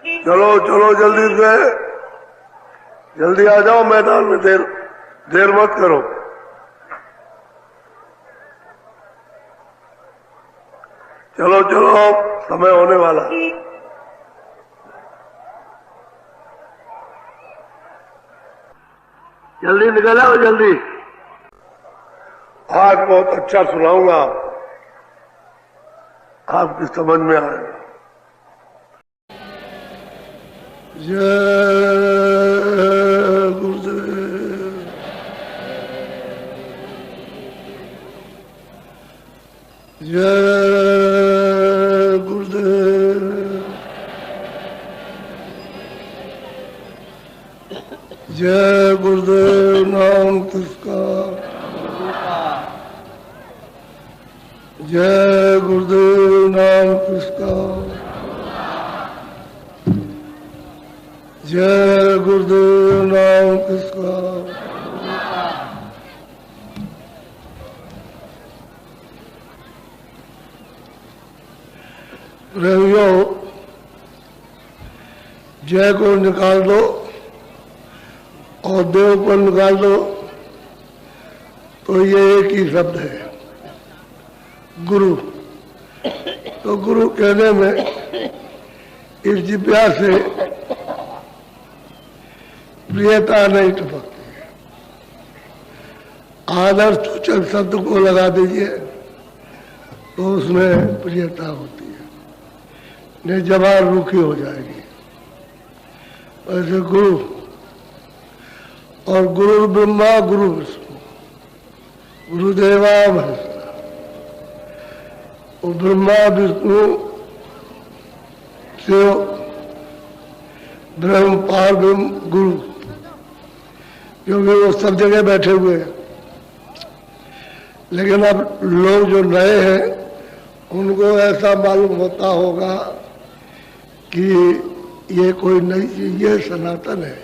चलो चलो जल्दी से, जल्दी आ जाओ मैदान में, देर मत करो। चलो चलो समय होने वाला। जल्दी निकल आओ जल्दी। आज बहुत अच्छा सुनाऊंगा, आपकी समझ में आएगा। जय गुरुदेव, जय गुरुदेव, जय गुरुदेव। नाम किसका? जय गुरुदेव। नाम किसका? जय गुरुदेव। नाम किसका? प्रेमियों, जय को निकाल दो और देव को निकाल दो तो ये एक ही शब्द है, गुरु। तो गुरु कहने में इस जिज्ञा से प्रियता नहीं टपकती है। आदर सूचक शब्द को लगा दीजिए तो उसमें प्रियता होती है, नहीं जबान रूखी हो जाएगी। ऐसे गुरु, और गुरु ब्रह्मा गुरु विष्णु गुरुदेवा महेश्वरा, वो ब्रह्मा विष्णु शिव ब्रह्म पार ब्रह्म गुरु, क्योंकि वो सब जगह बैठे हुए हैं। लेकिन अब लोग जो नए हैं उनको ऐसा मालूम होता होगा कि ये कोई नई चीज, ये सनातन है,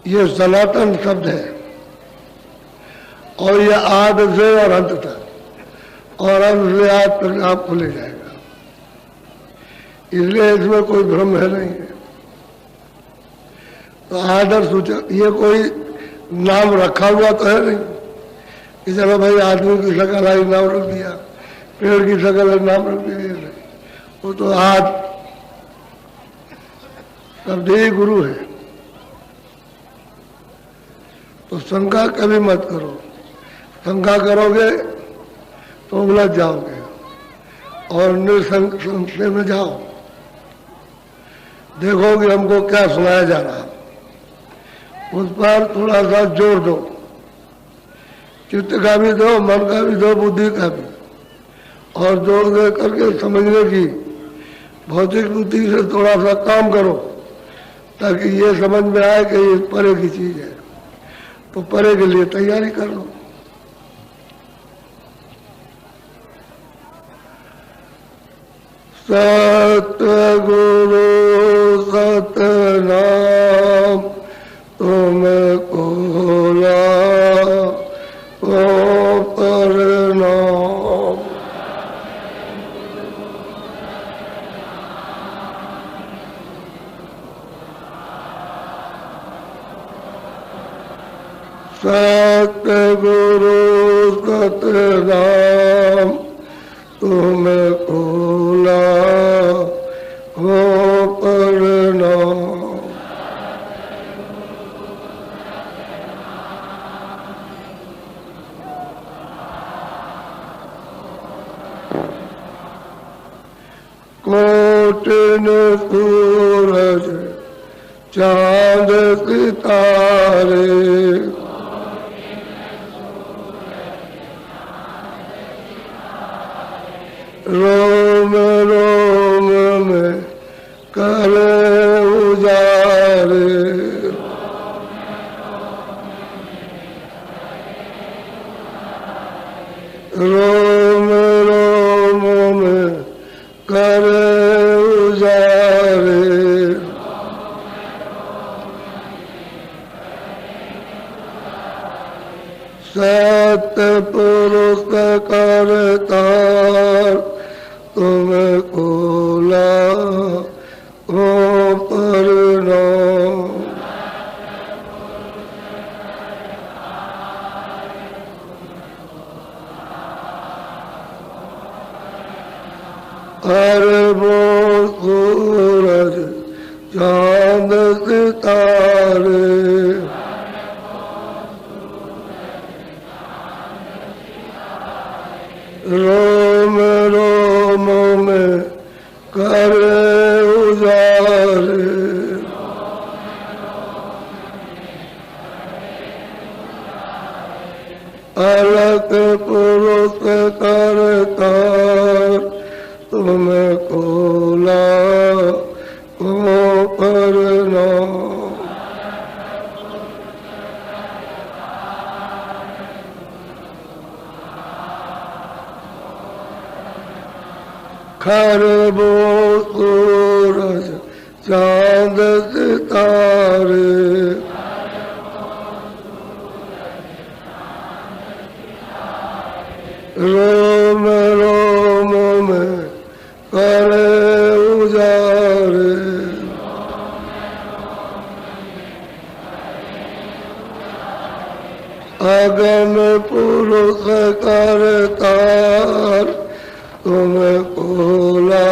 ये सनातन शब्द है और ये आदि से और अंत तक, और अंत से आज तक आपको ले जाएगा। इसलिए इसमें कोई भ्रम है नहीं है। तो आदर सूचक, ये कोई नाम रखा हुआ तो है नहीं कि चलो भाई आदमी की शक्ल आई नाम रख दिया, पेड़ की शक्ल है नाम रख दिया। वो तो आज शब्द ही गुरु है। तो शंका कभी मत करो, शंका करोगे तो उलझ जाओगे, और निसंशय में जाओ, देखो कि हमको क्या सुनाया जा रहा है, उस पर थोड़ा सा जोर दो, चित्त का भी दो, मन का भी दो, बुद्धि का भी, और जोर दे करके समझने की भौतिक बुद्धि से थोड़ा सा काम करो, ताकि ये समझ में आए कि ये परे की चीज है। तो परे के लिए तैयारी कर लो। सतगुरु सतनाम तुमको लाओ प्रणाम। सतगुरु सतनाम तुमको लाओ प्रणाम। कोटिन सूरज चांद सितारे, रोम रोम में करे उजारे, रोम रोम में करे उजारे। सतपुरुष करतार तुमको लाओ वो सूरज चांद सितारे, रोम रोम में करे उजारे, अलग पुरुष करता तुम्हें खोला को परना, खर वो सूरज चांद सितारे, रोम रोम में करे उजारे, अगम पुरुष करतार तुम्हें खोला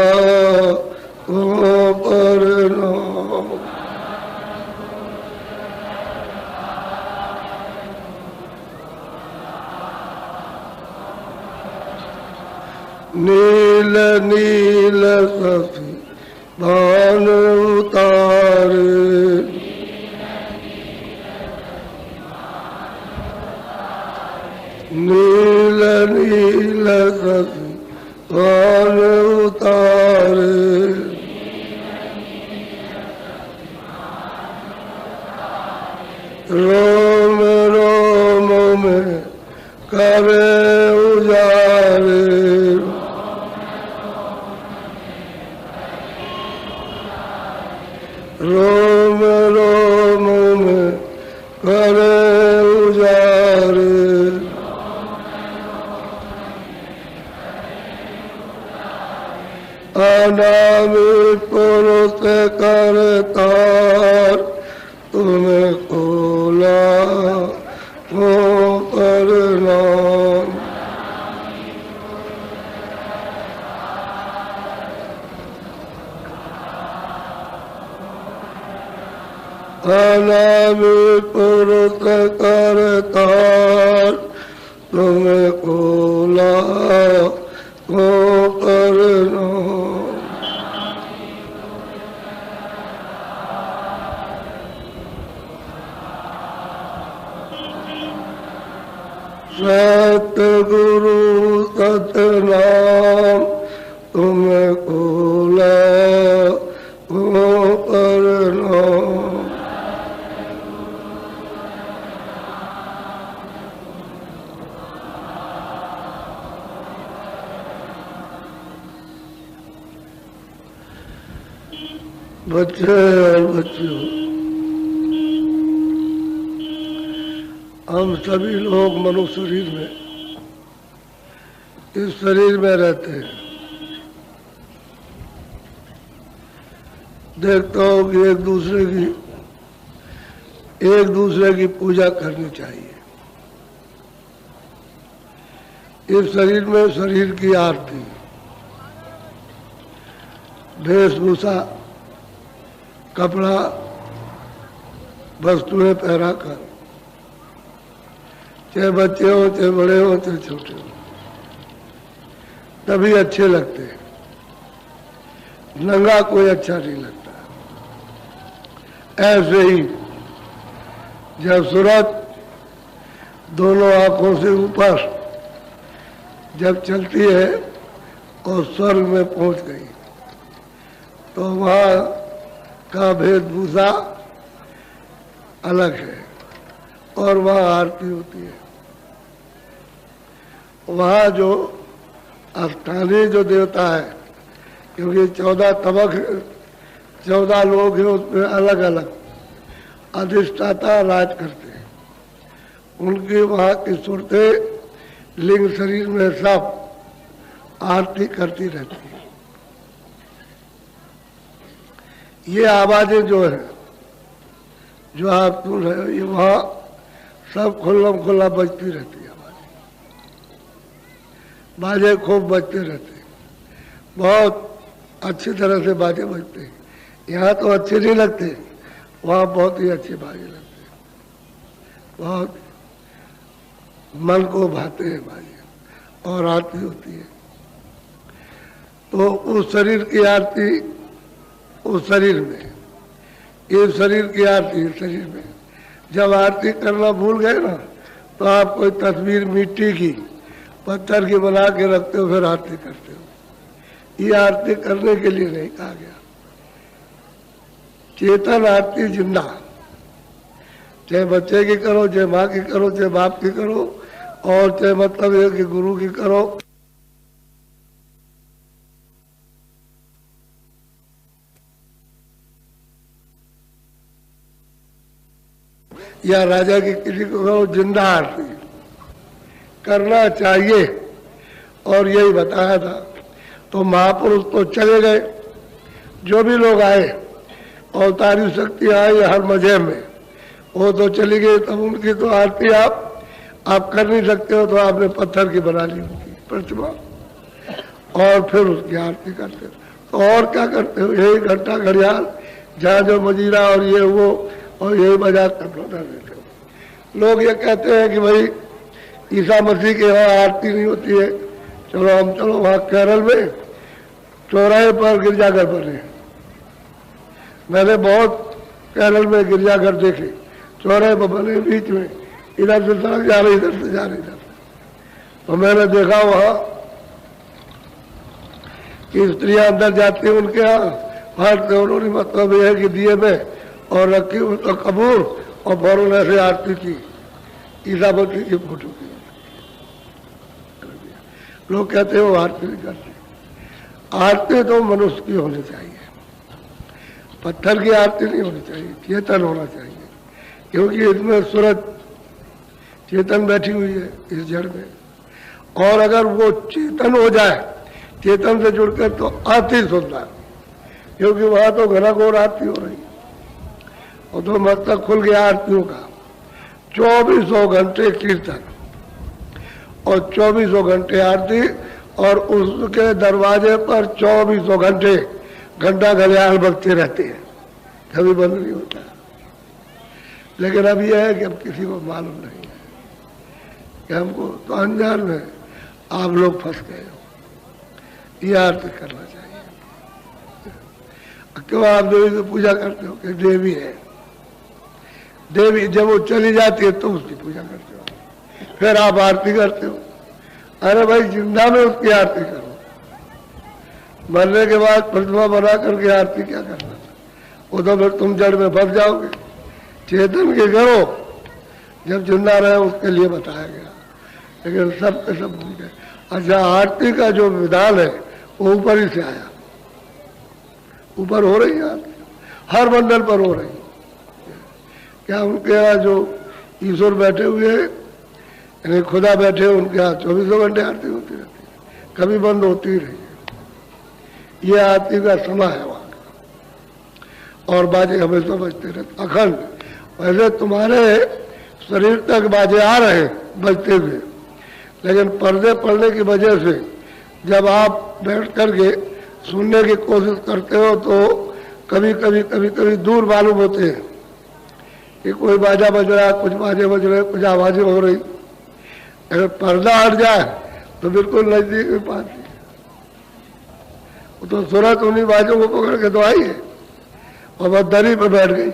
को परना, नील नील सखी भान उतारे, नील नील सखी भान उतारे, रोम रोम में करे उजारे, रोम रोम में करे उजारे, अनामी पुरुष करतार तुम्हें खोला को परना, अनामी पुरुष करतार तुम्हें खोला को परना, सतगुरु सतनाम तुम्हें खोला को परना, बच्चे और बच्चियों, हम सभी लोग मनुष्य शरीर में, इस शरीर में रहते हैं। देखता हूँ कि एक दूसरे की पूजा करनी चाहिए। इस शरीर में शरीर की आरती, वेशभूषा, कपड़ा, वस्तुएं पहरा कर, चाहे बच्चे हो, चाहे बड़े हो, चाहे छोटे हो, तभी अच्छे लगते हैं। नंगा कोई अच्छा नहीं लगता। ऐसे ही जब सूरज दोनों आंखों से ऊपर जब चलती है और स्वर्ग में पहुंच गई, तो वहाँ का वेशभूषा अलग है और वहाँ आरती होती है। वहाँ जो स्थानीय जो देवता है, क्योंकि 14 तबक 14 लोग हैं, उसमें अलग अलग अधिष्ठाता राज करते हैं। उनकी वहाँ की सूरतें लिंग शरीर में सब आरती करती रहती है। ये आवाजें जो है, जो आप सुन रहे हो, ये वहाँ सब खुल्लम खुल्ला बजती रहती है। बाजे खूब बजते रहते हैं, बहुत अच्छी तरह से बाजे बजते हैं। यहाँ तो अच्छे नहीं लगते, वहाँ बहुत ही अच्छे बाजे लगते हैं, बहुत मन को भाते हैं बाजे और आरती होती है। तो उस शरीर की आरती उस शरीर में, इस शरीर की आरती इस शरीर में। जब आरती करना भूल गए ना तो आप कोई तस्वीर मिट्टी की पत्थर की बना के रखते हो, फिर आरती करते हो। ये आरती करने के लिए नहीं कहा गया। चेतन आरती जिंदा, चाहे बच्चे की करो, चाहे माँ की करो, चाहे बाप की करो, और चाहे मतलब ये कि गुरु की करो। या राजा की किसी को करो, जिंदा आरती करना चाहिए। और यही बताया था। तो महापुरुष तो चले गए, जो भी लोग आए अवतारी शक्ति आई हर मजहब में, वो तो चली गई। तब उनकी तो आरती आप कर नहीं सकते हो, तो आपने पत्थर की बना ली उनकी प्रतिमा और फिर उसकी आरती करते हो। तो और क्या करते हो? यही घंटा घड़ियाल जहाँ जो मजीरा और ये वो और यही मजाक करता देते हो। लोग ये कहते हैं कि भाई ईसा मसीह के वहाँ आरती नहीं होती है। चलो वहाँ केरल में चौराहे पर गिरजाघर बने। मैंने बहुत केरल में गिरजाघर देखे, चौराहे पर बने, बीच में इधर से सड़क जा रही, इधर से जा रही इधर। तो मैंने देखा वहाँ कि स्त्रियां अंदर जाती हैं उनके यहाँ, फाट से उन्होंने मतलब यह है कि दिए में और रखी उसका कपूर और फौरन ऐसे आरती की, ईसा मसीह की फोटो की। लोग कहते हैं वो आरती नहीं करते। आरती तो मनुष्य की होनी चाहिए, पत्थर की आरती नहीं होनी चाहिए, चेतन होना चाहिए। क्योंकि इसमें सूरज चेतन बैठी हुई है इस जड़ में, और अगर वो चेतन हो जाए, चेतन से जुड़कर, तो आरती सुनना, क्योंकि वहां तो घनघोर आरती हो रही है। और तो मस्तक खुल गया आरतियों का। 2400 घंटे कीर्तन और 2400 घंटे आरती, और उसके दरवाजे पर 2400 घंटे घंटा घड़ियाल बजते रहते हैं, कभी बंद नहीं होता। लेकिन अब यह है कि अब किसी को मालूम नहीं है कि हमको तो अनजान में आप लोग फंस गए हो। ये आरती करना चाहिए। क्यों आप देवी की पूजा करते हो? कि देवी है, देवी जब वो चली जाती है तो उसकी पूजा करते हो, फिर आप आरती करते हो। अरे भाई जिंदा में उसकी आरती करो, मरने के बाद प्रतिमा बना करके आरती क्या करना? वो तो फिर तुम जड़ में फंस जाओगे। चेतन के करो, जब जिंदा रहे उसके लिए बताया गया, लेकिन सब के सब भूल गए। अच्छा, आरती का जो विधान है वो ऊपर ही से आया, ऊपर हो रही है आरती, हर मंडल पर हो रही है। क्या उनके यहाँ जो ईश्वर बैठे हुए हैं, यानी खुदा बैठे, उनके यहाँ 24 घंटे आरती होती रहती है, कभी बंद होती ही रही है। ये आरती का समय है वहाँ का, और बाजे हमेशा बजते रहते अखंड। वैसे तुम्हारे शरीर तक बाजे आ रहे बजते हुए, लेकिन पर्दे पड़ने की वजह से जब आप बैठ करके सुनने की कोशिश करते हो तो कभी कभी दूर मालूम होते हैं कि कोई बाजा बज रहा है, कुछ बाजे बज रहे, कुछ आवाजें हो रही। अगर पर्दा हट जाए तो बिल्कुल नजदीक में पाती है। वो तो सूरत उन्हीं बाजों को पकड़ के तो आई है, और वह दरी पर बैठ गई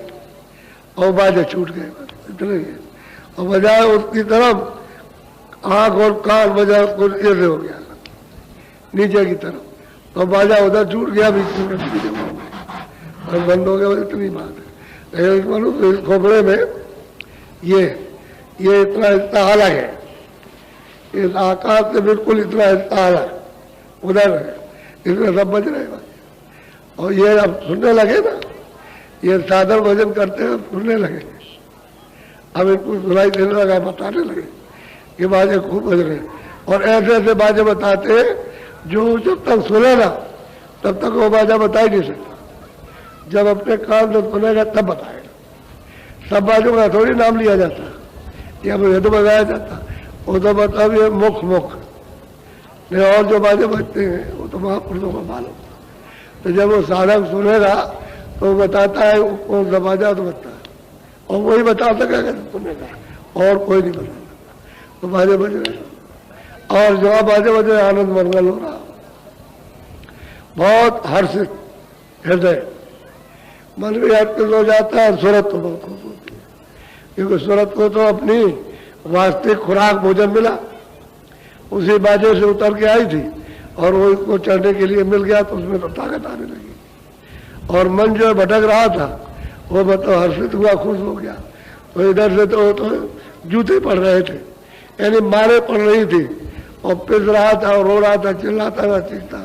और बाजे छूट गए, इतने ही। और बजाय उसकी तरफ आंख और कान बजा उसको ऐसे हो गया नीचे की तरफ, तो बाजा उधर छूट गया, बीच में और बंद हो गया। इतनी बात है। लेकिन मनुष्य इस खोपड़े में ये इतना हिस्सा अलग है, इस आकाश से बिल्कुल इतना हिस्सा अलग उधर है, इसमें सब बज रहे बात। और ये अब सुनने लगे ना, ये साधन भजन करते हैं, सुनने लगे, अब इनको सुनाई देने लगा, बताने लगे कि बाजे खूब बज रहे। और ऐसे ऐसे बाजे बताते हैं जो जब तक सुने ना तब तक वो बाजा बता ही नहीं सकता, जब अपने कान से सुनेगा तब बताएगा। सब बाजों का थोड़ी नाम लिया जाता, या ये तो बताया जाता, वो तो मतलब ये मुख नहीं, और जो बाजे बजते हैं वो तो महापुरुषों को मालूम। तो जब वो साधक सुनेगा तो वो बताता है कौन सा बाजा तो बता है, और वही बता सकेगा सुनेगा, और कोई नहीं बता सकता। तो बाजे बज रहे और जो बाजे बज रहे आनंद मंगल हो रहा, बहुत हर्षित हृदय, मन भी हर्षित हो जाता है। सूरत तो बहुत खुश होती है, क्योंकि सूरत को तो अपनी वास्तविक खुराक भोजन मिला, उसी बाजे से उतर के आई थी और वो इसको चढ़ने के लिए मिल गया तो उसमें तो ताकत आने लगी। और मन जो भटक रहा था वो मतलब हर्षित हुआ, खुश हो गया। तो इधर से तो जूते पड़ रहे थे, यानी मारे पड़ रही थी, और पिस रहा था और रो रहा था, चिल्लाता था, चीखता,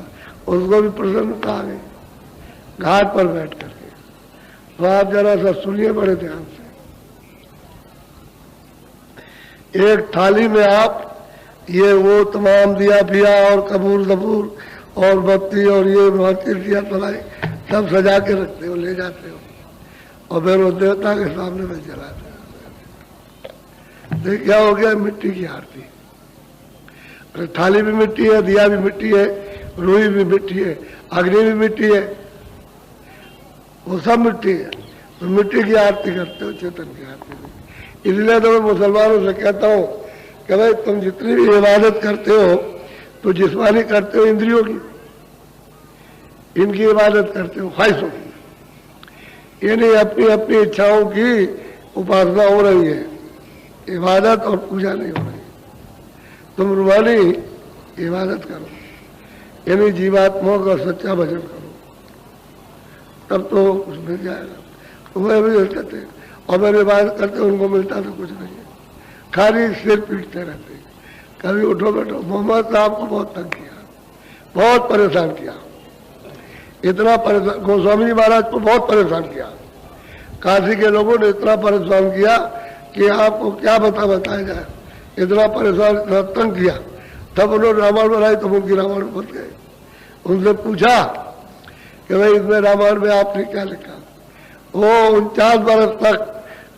उसको भी प्रसन्नता आ गई घाट पर बैठ करके। तो आप जरा सा सुनिए बड़े ध्यान से। एक थाली में आप ये वो तमाम दिया पिया और कपूर दबूर और बत्ती और ये दिया तलाई सब सजा के रखते हो, ले जाते हो, और फिर वो देवता के सामने में जलाते हो। देख क्या हो गया, मिट्टी की आरती। अरे थाली भी मिट्टी है, दिया भी मिट्टी है, रुई भी मिट्टी है, अग्नि भी मिट्टी है, वो सब मिट्टी है। तो मिट्टी की आरती करते हो, चेतन की आरती नहीं। इसलिए तो मैं मुसलमानों से कहता हूँ कि भाई तुम जितनी भी इबादत करते हो तो जिस्मानी करते हो इंद्रियों की, इनकी इबादत करते हो ख्वाहिशों की, यानी अपनी अपनी इच्छाओं की उपासना हो रही है, इबादत और पूजा नहीं हो रही। तुम रूहानी इबादत करो, यानी जीवात्माओं का सच्चा भजन करो, तब तो कुछ मिल जाएगा। तो वह भी कहते हैं, और मेरे बात करते उनको मिलता तो कुछ नहीं है, खाली सिर पीटते रहते, कभी उठो बैठो। मोहम्मद साहब को बहुत तंग किया, बहुत परेशान किया, इतना परेशान, गोस्वामी जी महाराज को बहुत परेशान किया, काशी के लोगों ने इतना परेशान किया कि आपको क्या बताया जाए, इतना परेशान, इतना तंग किया। तब उन्होंने रामायण बनाई तो उनकी रामायण बन गए। उनसे पूछा कि भाई इसमें रामायण में आपने क्या लिखा? वो 49 बरस तक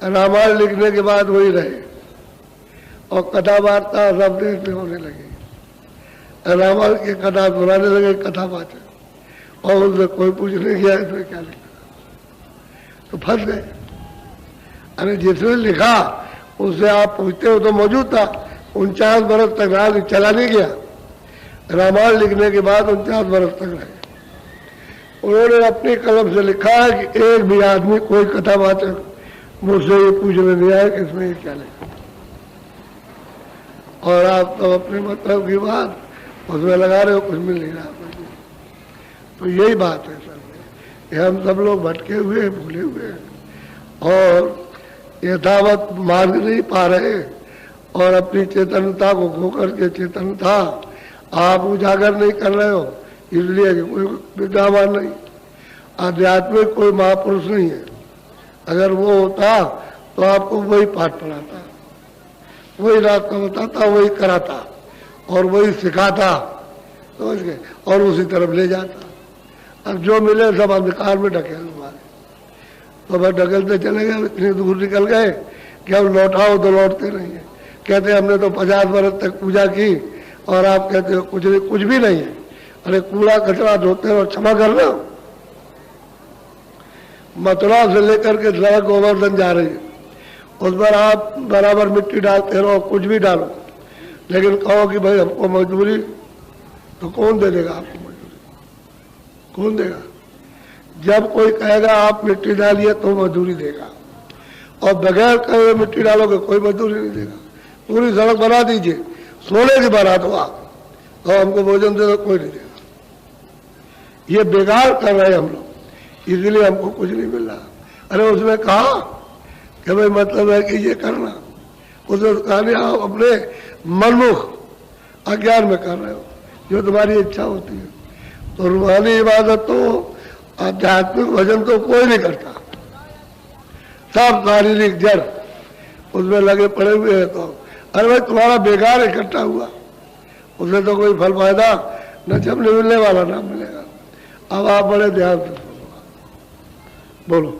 रामायण लिखने के बाद वही रहे, और कथा वार्ता सब देश में होने लगी, रामायण की कथा सुनाने लगे कथा वाचक, और उनसे कोई पूछ नहीं किया इसमें क्या लिखा, तो फंस गए। अरे जिसने लिखा उससे आप पूछते हो तो मौजूद था, 49 बरस तक रहा, चला नहीं गया। रामायण लिखने के बाद 49 बरस तक रहे। उन्होंने अपनी कलम से लिखा है कि एक भी आदमी, कोई कथावाचक मुझसे ये पूछने नहीं आया कि इसमें ये क्या लिखा, और आप तो अपने मतलब की बात उसमें लगा रहे हो, कुछ मिल नहीं रहा। तो यही बात है सर, ये हम सब लोग भटके हुए, भूले हुए, और यथावत मार्ग नहीं पा रहे, और अपनी चेतनता को खो करके चेतनता आप उजागर नहीं कर रहे हो, इसलिए कि कोई विद्यावान नहीं, आध्यात्मिक कोई महापुरुष नहीं है। अगर वो होता तो आपको वही पाठ पढ़ाता, वही रास्ता बताता, वही कराता और वही सिखाता, समझ गए, और उसी तरफ ले जाता। अब जो मिले सब अंधकार में ढकेल मारे, तो बस ढकेलते चले गए, इतनी दूर निकल गए कि अब लौटाओ तो लौटते नहीं है। कहते हमने तो 50 बरस तक पूजा की और आप कहते हो कुछ नहीं, कुछ भी नहीं है। अरे कूड़ा कचरा धोते हो, क्षमा कर लो। मथुरा से लेकर के सड़क गोवर्धन जा रही है, उस पर आप बराबर मिट्टी डालते रहो, कुछ भी डालो, लेकिन कहो कि भाई हमको मजदूरी, तो कौन दे देगा आपको मजदूरी? कौन देगा? जब कोई कहेगा आप मिट्टी डालिए तो मजदूरी देगा, और बगैर कहे मिट्टी डालोगे कोई मजदूरी नहीं देगा। पूरी सड़क बना दीजिए, सोने की बना दो आप, तो हमको भोजन दे दो, कोई नहीं देगा। ये बेकार कर रहे हैं हम लोग, इसलिए हमको कुछ नहीं मिल रहा। अरे उसने कहा कि भाई मतलब है कि ये करना, उसने कहा नहीं, आप अपने मनमुख अज्ञान में कर रहे हो, जो तुम्हारी इच्छा होती है। तो रूहानी इबादत तो, आध्यात्मिक भजन तो कोई नहीं करता, सब शारीरिक जड़ उसमें लगे पड़े हुए हैं। तो अरे भाई तुम्हारा बेकार इकट्ठा हुआ, उससे तो कोई फल फायदा न जब मिलने वाला ना मिलेगा। अब आप बड़े ध्यान से सुनो, बोलो।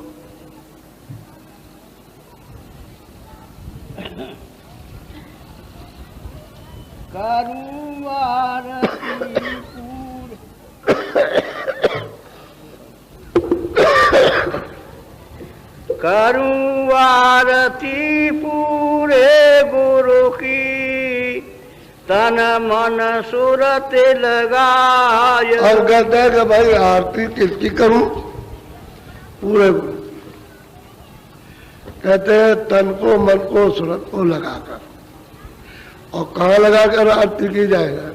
करूं आरती पूरे गुरु की, तन मन सूरत लगाय। और कहते हैं कि भाई आरती किसकी करूं? पूरे गुरु। कहते हैं तन को मन को सूरत को लगाकर। और कहाँ लगाकर आरती की जाएगा?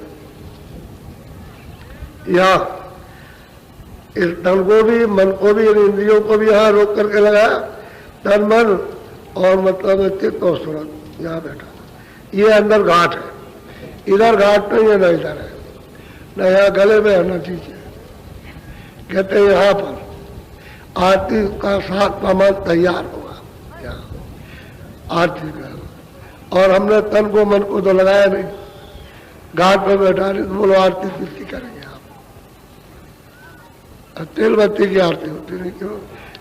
यहाँ इस तन को भी मन को भी इंद्रियों को भी यहाँ रोक करके लगाया। तन मन और मतलब चित्त और सूरत यहाँ बैठा। ये अंदर घाट है, इधर घाट नहीं है, न इधर है, न यहाँ गले में है न चीज है। कहते हैं यहाँ पर आरती का साथ सामान तैयार होगा यहाँ आरती का। और हमने तन को मन को तो लगाया नहीं, घाट पर बैठा नहीं, तो बोलो आरती किसकी करेंगे आप? तेल बत्ती की आरती होती नहीं क्यों?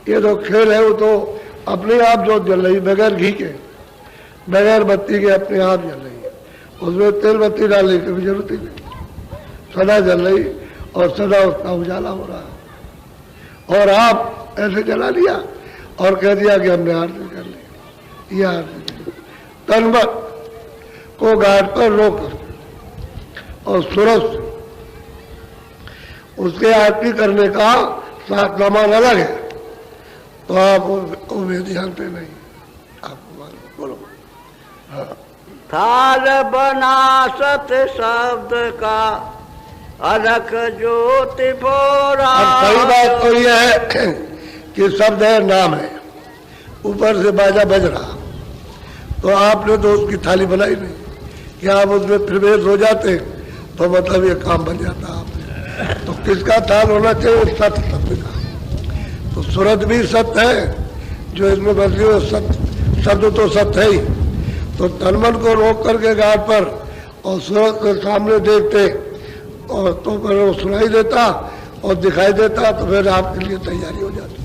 ये तो खेल है, वो तो अपने आप जो जल रही बगैर घी के, बगैर बत्ती के अपने आप जल रही है। उसमें तेल बत्ती डालने की भी जरूरत ही नहीं, सदा जल रही और सदा उसका उजाला हो रहा है। और आप ऐसे जला लिया और कह दिया कि हमने आरती कर ली। यह आरती तनमन को घाट पर रोक और सूरज उसके आरती करने का साथ सामान अलग है। तो आप वो ध्यान पे नहीं, आप बोलो। हाँ। थाल बना सत शब्द का अलख ज्योति बोरा। सही बात तो यह है कि शब्द है, नाम है, ऊपर से बाजा बज रहा, तो आपने तो उसकी थाली बनाई नहीं कि आप उसमें प्रवेश हो जाते तो मतलब ये काम बन जाता आपने। तो किसका थाल होना चाहिए? सत्य शब्द का। तो सूरत भी सत्य है जो इसमें बदली हो, सत्य शब्द तो सत्य है ही। तो तनमन को रोक करके घाट पर और सूरत के सामने देखते और तो फिर वो सुनाई देता और दिखाई देता, तो फिर आपके लिए तैयारी हो जाती।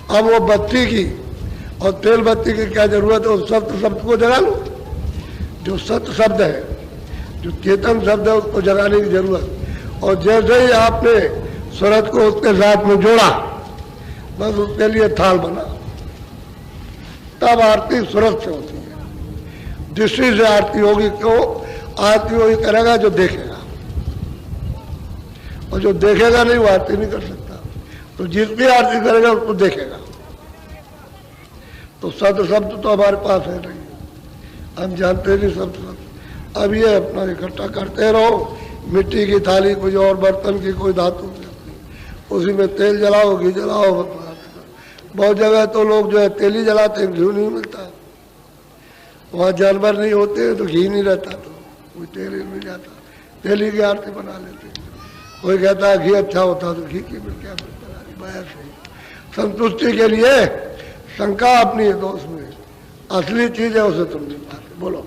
अब वो बत्ती की और तेल बत्ती की क्या जरूरत है? उस सत्य शब्द को जगा लो। जो सत्य शब्द है, जो चेतन शब्द है, उसको जगाने की जरूरत। और जैसे ही आपने सूरत को उसके साथ में जोड़ा, बस उसके लिए थाल बना, तब आरती सूरत से होती है। दृष्टि से आरती होगी। क्यों? आरती वही करेगा जो देखेगा, और जो देखेगा नहीं वो आरती नहीं कर सकता। तो जिसकी आरती करेगा उसको देखेगा। तो सत्य शब्द तो हमारे पास है नहीं, हम जानते नहीं सत्य शब्द। अब ये अपना इकट्ठा करते रहो। मिट्टी की थाली, कोई और बर्तन की, कोई धातु की, उसी में तेल जलाओ, घी जलाओ। बहुत जगह तो लोग जो है तेल ही जलाते हैं, घी नहीं मिलता। वहाँ जानवर नहीं होते तो घी नहीं रहता, तो कोई तेल ही मिल जाता, तेल ही की आरती बना लेते। कोई कहता है घी अच्छा होता तो घी की मिल क्या बना ली। संतुष्टि के लिए शंका अपनी है, दोस्त में असली चीज है उसे तुम नहीं पाते। बोलो।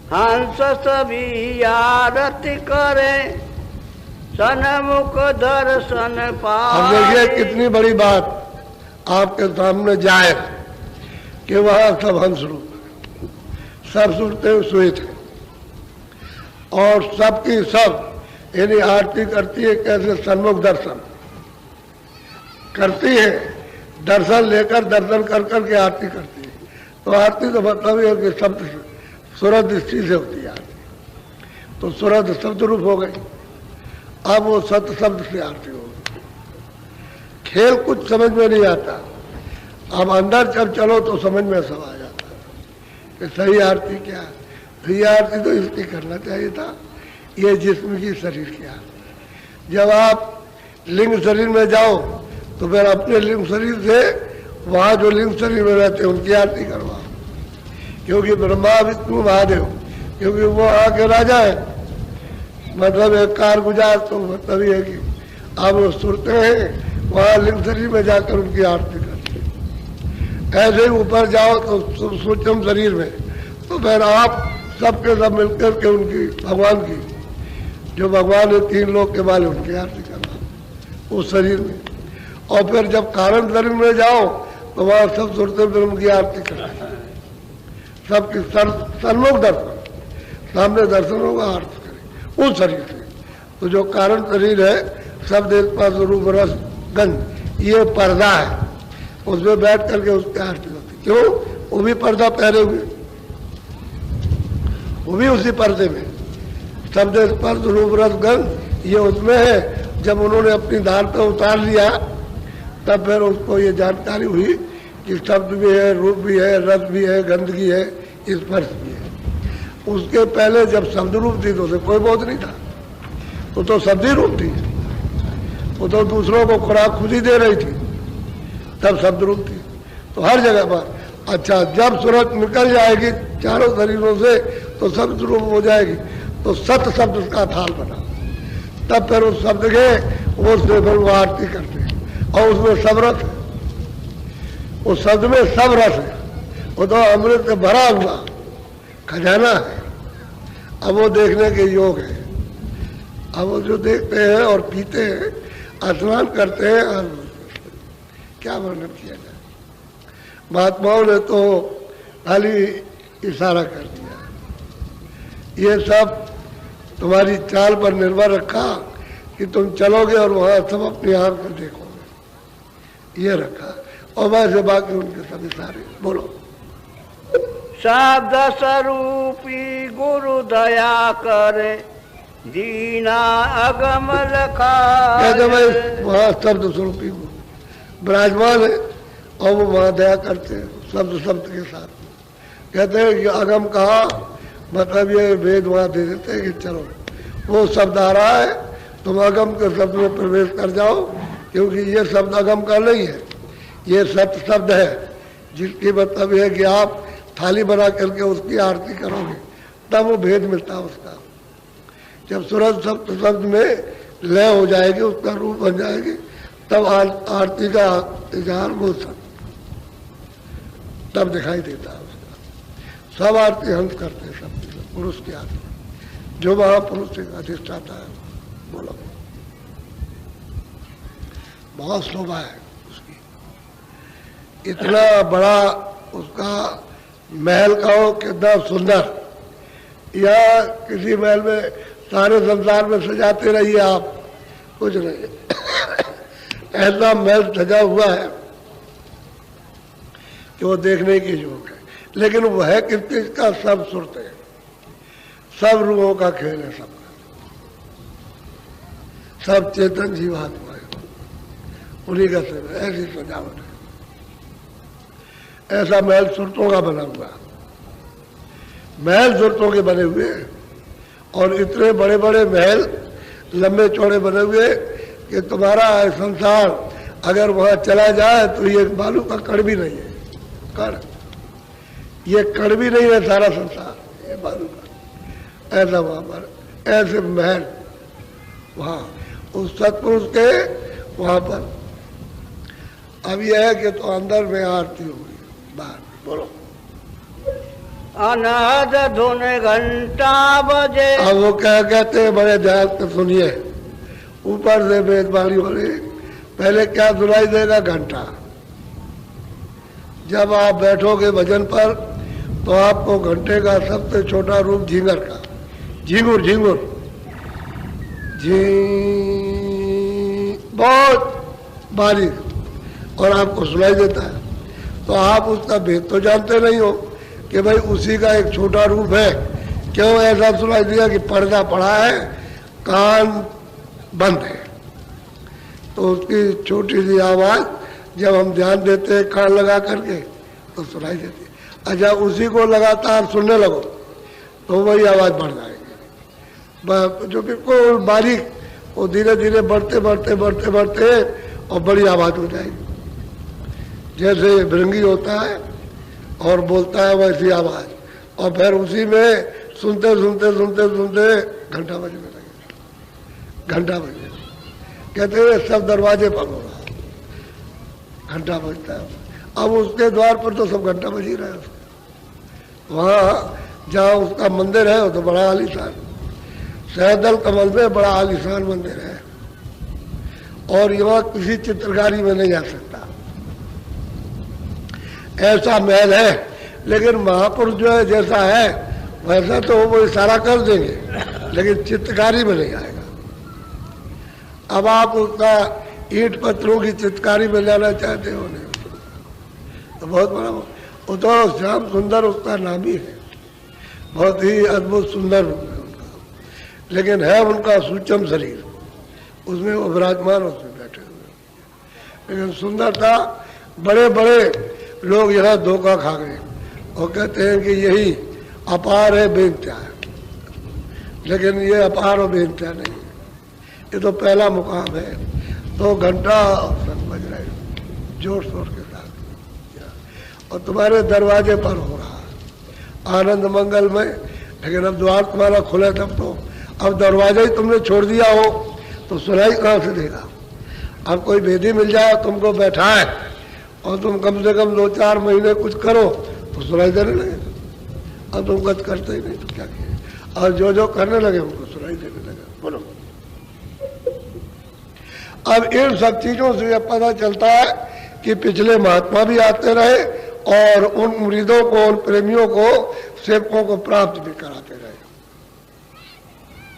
हंस सभी आरती करे, सन्मुख दर्शन पाए। अब देखिए कितनी बड़ी बात आपके सामने जाए कि वहां सब हंस रूप, सब सुनते हुए सोए थे और सबकी सब यानी आरती करती है। कैसे? सन्मुख दर्शन करती है, दर्शन लेकर दर्शन कर करके आरती करती है। तो आरती तो मतलब ये कि शब्द सूरत दृष्टि से होती है आरती। तो सूरत शब्द रूप हो गई। अब वो सत्य शब्द से आरती होगी। खेल कुछ समझ में नहीं आता, अब अंदर जब चलो तो समझ में सब आ जाता है कि सही आरती क्या है। तो ये आरती तो इसकी करना चाहिए था, ये जिस्म की शरीर की आरती। जब आप लिंग शरीर में जाओ तो फिर अपने लिंग शरीर से वहाँ जो लिंग शरीर में रहते हैं उनकी आरती करवाओ। क्योंकि ब्रह्मा विष्णु महादेव, क्योंकि वो आके राजा है, मतलब एक कार गुजार। तो मतलब ये है कि आप वो सुनते हैं वहाँ लिंग शरीर में जाकर उनकी आरती करते हैं। ऐसे ही ऊपर जाओ तो सूक्ष्म शरीर में, तो फिर आप सबके सब मिलकर के उनकी भगवान की, जो भगवान है तीन लोग के वाले, उनकी आरती करना उस शरीर में। और फिर जब कारण शरीर में जाओ तो वहाँ सब सुनते फिर उनकी आरती करना, सबकी सन्मुख दर्शन, सामने दर्शन होगा, आरती करें उस शरीर से। तो जो कारण शरीर है, सब देश पास रूप रस गंध, ये पर्दा है, उसमें बैठ करके उसकी आरती होती। क्यों? वो भी पर्दा पहने हुए, वो भी उसी पर्दे में। शब्द स्पर्श रूप रस गंध ये उसमें है। जब उन्होंने अपनी दाल पे उतार लिया तब फिर उसको ये जानकारी हुई कि शब्द भी है, रूप भी है, रस भी है, गंदगी है, स्पर्श भी है। उसके पहले जब शब्द रूप थी तो उसे कोई बोध नहीं था, वो तो शब्द ही रूप थी, वो तो दूसरों को खुराक खुद ही दे रही थी, तब शब्द रूप थी। तो हर जगह पर अच्छा जब सूरत निकल जाएगी चारों शरीरों से तो शब्द रूप हो जाएगी, तो सत शब्द उसका थाल बना। तब फिर उस शब्द के वो से फिर वो आरती करते हैं, और उसमें सब रस है, उस शब्द में सब रस है, वो तो अमृत से भरा हुआ खजाना है। अब वो देखने के योग है। अब वो जो देखते हैं और पीते हैं, स्नान करते हैं, और क्या वर्णन किया जाए। महात्माओं ने तो खाली इशारा कर दिया। ये सब तुम्हारी चाल पर निर्भर रखा कि तुम चलोगे और वहां सब अपनी आंख में देखोगे, ये रखा। और वैसे बाकी उनके सभी सारे बोलो। शब्द स्वरूपी गुरु दया करे, दीना अगम लखारे। वहाँ शब्द स्वरूपी विराजमान है और वो वहाँ दया करते हैं शब्द शब्द के साथ। कहते हैं कि अगम कहा मतलब ये वेद वहाँ दे देते हैं कि चलो वो शब्द आ रहा है, तुम अगम के शब्द में प्रवेश कर जाओ, क्योंकि ये शब्द अगम का नहीं है, ये सत्य शब्द है, जिसकी मतलब है कि आप थाली बना करके उसकी आरती करोगे तब वो भेद मिलता है उसका। जब सूरज शब्द में लय हो जाएगी, उसका रूप बन जाएगी, तब आरती का इजहार वो सब तब दिखाई देता है उसका। सब आरती हंस करते हैं, सब पुरुष की आरती, जो महापुरुष से अधिष्ठाता है। बोलो, बहुत शोभा है उसकी, इतना बड़ा उसका महल का हो कितना सुंदर, या किसी महल में सारे संसार में सजाते रहिए आप, कुछ नहीं ऐसा महल सजा हुआ है कि वो देखने की योग है। लेकिन वो है कितने इसका सब सुरते हैं, सब रूहों का खेल है, सब चेतन जीवात्मा है, उन्हीं का सिर है। ऐसी सजावट है, ऐसा महल सुरतों का बना हुआ, महल सुरतों के बने हुए हैं। और इतने बड़े बड़े महल लंबे चौड़े बने हुए कि तुम्हारा संसार अगर वहां चला जाए तो ये बालू का कण भी नहीं है, कण, ये कण भी नहीं है सारा संसार, ये बालू का। ऐसा वहां पर ऐसे महल वहां उस सतपुरुष के वहां पर। अब यह है कि तो अंदर में आरती होगी, बाहर बोलो। अनाद धुन घंटा बजे। अब वो क्या कहते हैं, बड़े ध्यान से सुनिए। ऊपर से वेदवाणी वाले पहले क्या सुनाई देगा? घंटा। जब आप बैठोगे भजन पर तो आपको घंटे का सबसे छोटा रूप झींगर का, झींगुर झींगुर बहुत बारीक और आपको सुनाई देता है। तो आप उसका भेद तो जानते नहीं हो कि भाई उसी का एक छोटा रूप है। क्यों ऐसा सुनाई दिया कि पर्दा पड़ा है, कान बंद है, तो उसकी छोटी सी आवाज जब हम ध्यान देते हैं कान लगा करके तो सुनाई देती है। अच्छा, उसी को लगातार सुनने लगो तो वही आवाज बढ़ जाएगी, जो बिल्कुल बारीक, वो धीरे धीरे बढ़ते बढ़ते बढ़ते बढ़ते और बड़ी आवाज हो जाएगी। जैसे भृंगी होता है और बोलता है वैसी आवाज, और फिर उसी में सुनते सुनते सुनते सुनते घंटा बजने लगेगा, घंटा बजे कहते हैं सब दरवाजे पर हो रहा, घंटा बजता है। अब उसके द्वार पर तो सब घंटा बज ही रहा है। वहाँ जहाँ उसका मंदिर है वो तो बड़ा आलीशान, सहदल कमल में बड़ा आलीशान मंदिर है, और यहाँ किसी चित्रकारी में नहीं आ सकता, ऐसा महल है। लेकिन महापुरुष जो है जैसा है वैसा तो वो इशारा कर देंगे, लेकिन चित्रकारी में नहीं आएगा। अब आप उसका ईंट पत्थरों की चित्रकारी में लाना चाहते हो नहीं, तो बहुत बड़ा वो तो श्याम सुंदर उसका नाम ही है, बहुत ही अद्भुत सुंदर रूप है उनका, लेकिन है उनका सूक्ष्म शरीर, उसमें वो विराजमान उसमें बैठे हुए, लेकिन सुंदरता बड़े बड़े लोग यहाँ धोखा खा गए और कहते हैं कि यही अपार है बेइंतहा है, लेकिन ये अपार और बेइंतहा नहीं है, ये तो पहला मुकाम है। 2 घंटा बज रहे जोर शोर के साथ और तुम्हारे दरवाजे पर हो रहा है आनंद मंगल में, लेकिन अब द्वार तुम्हारा खुले तब तो, अब दरवाजा ही तुमने छोड़ दिया हो तो सुनाई कहाँ से देगा। अब कोई वेदी मिल जाए तुमको बैठाए और तुम कम से कम 2-4 महीने कुछ करो तो सुनाई देने लगे, अब तुम कुछ करते ही नहीं तो क्या किए, और जो करने लगे उनको सुनाई देने लगे। बोलो, अब इन सब चीजों से यह पता चलता है कि पिछले महात्मा भी आते रहे और उन मुरीदों को, उन प्रेमियों को, सेवकों को प्राप्त भी कराते रहे।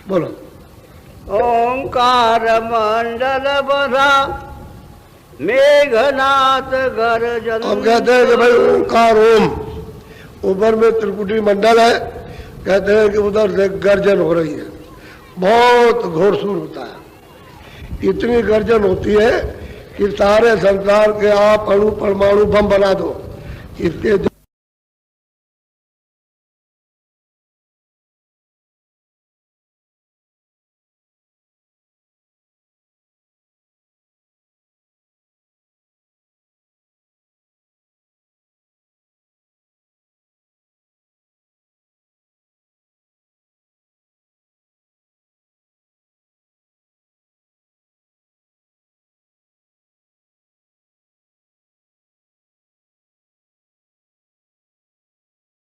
बोलो, ओंकार मंडल बधा मेघनाथ गर्जन। अब कहते हैं कि भाई ओंकार ओम, ऊपर में त्रिकुटी मंडल है, कहते हैं कि उधर से गर्जन हो रही है, बहुत घोरशोर होता है, इतनी गर्जन होती है कि सारे संसार के आप अणु परमाणु बम बना दो, इसके